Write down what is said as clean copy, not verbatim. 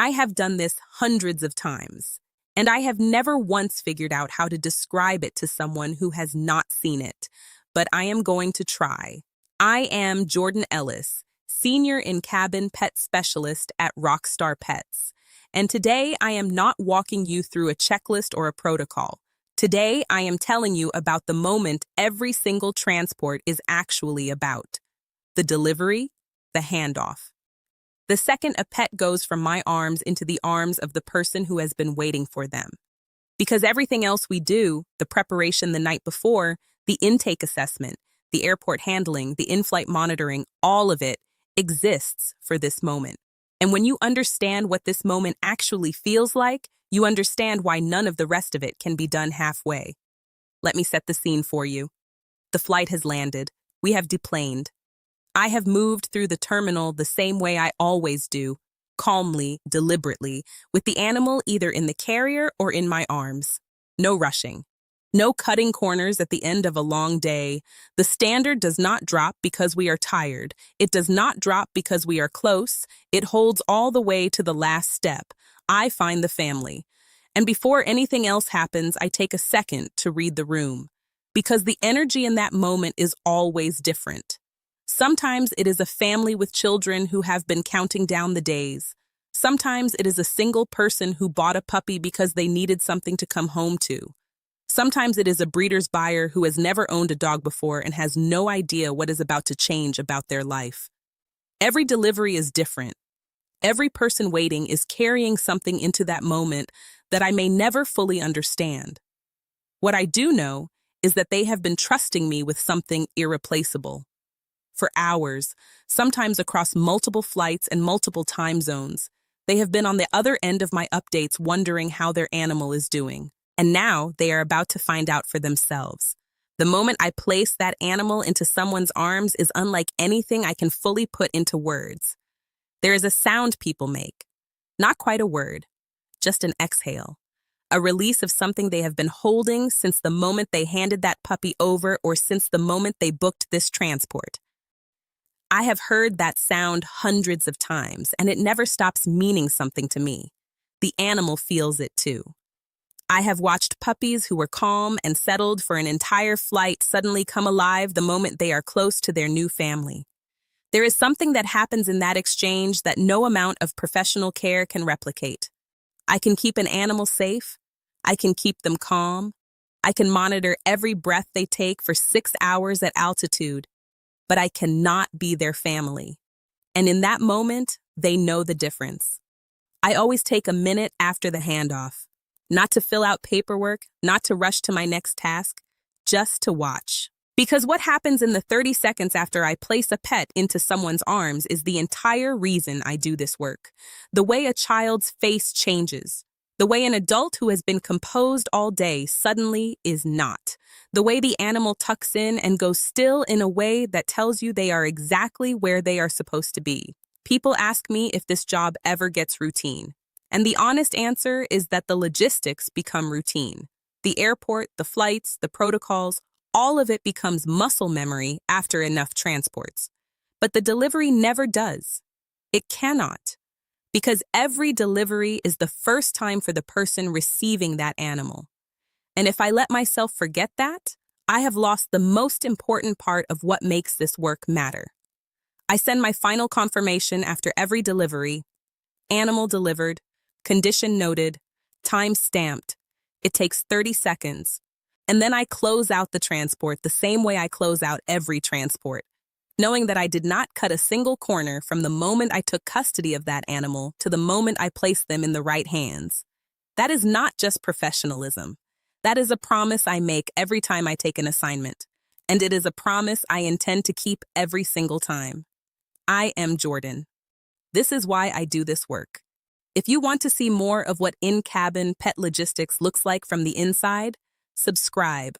I have done this hundreds of times, and I have never once figured out how to describe it to someone who has not seen it, but I am going to try. I am Jordan Ellis, Senior in-cabin pet specialist at Rockstar Pets, and today I am not walking you through a checklist or a protocol. Today I am telling you about the moment every single transport is actually about: the delivery, the handoff. The second a pet goes from my arms into the arms of the person who has been waiting for them. Because everything else we do, the preparation the night before, the intake assessment, the airport handling, the in-flight monitoring, all of it exists for this moment. And when you understand what this moment actually feels like, you understand why none of the rest of it can be done halfway. Let me set the scene for you. The flight has landed. We have deplaned. I have moved through the terminal the same way I always do, calmly, deliberately, with the animal either in the carrier or in my arms. No rushing. No cutting corners at the end of a long day. The standard does not drop because we are tired. It does not drop because we are close. It holds all the way to the last step. I find the family. And before anything else happens, I take a second to read the room. Because the energy in that moment is always different. Sometimes it is a family with children who have been counting down the days. Sometimes it is a single person who bought a puppy because they needed something to come home to. Sometimes it is a breeder's buyer who has never owned a dog before and has no idea what is about to change about their life. Every delivery is different. Every person waiting is carrying something into that moment that I may never fully understand. What I do know is that they have been trusting me with something irreplaceable. For hours, sometimes across multiple flights and multiple time zones, they have been on the other end of my updates wondering how their animal is doing. And now they are about to find out for themselves. The moment I place that animal into someone's arms is unlike anything I can fully put into words. There is a sound people make. Not quite a word, just an exhale. A release of something they have been holding since the moment they handed that puppy over or since the moment they booked this transport. I have heard that sound hundreds of times, and it never stops meaning something to me. The animal feels it too. I have watched puppies who were calm and settled for an entire flight suddenly come alive the moment they are close to their new family. There is something that happens in that exchange that no amount of professional care can replicate. I can keep an animal safe. I can keep them calm. I can monitor every breath they take for 6 hours at altitude. But I cannot be their family. And in that moment, they know the difference. I always take a minute after the handoff, not to fill out paperwork, not to rush to my next task, just to watch. Because what happens in the 30 seconds after I place a pet into someone's arms is the entire reason I do this work. The way a child's face changes. The way an adult who has been composed all day suddenly is not. The way the animal tucks in and goes still in a way that tells you they are exactly where they are supposed to be. People ask me if this job ever gets routine. And the honest answer is that the logistics become routine. The airport, the flights, the protocols, all of it becomes muscle memory after enough transports. But the delivery never does. It cannot. Because every delivery is the first time for the person receiving that animal. And if I let myself forget that, I have lost the most important part of what makes this work matter. I send my final confirmation after every delivery: animal delivered, condition noted, time stamped. It takes 30 seconds. And then I close out the transport the same way I close out every transport, knowing that I did not cut a single corner from the moment I took custody of that animal to the moment I placed them in the right hands. That is not just professionalism. That is a promise I make every time I take an assignment, and it is a promise I intend to keep every single time. I am Jordan. This is why I do this work. If you want to see more of what in-cabin pet logistics looks like from the inside, subscribe.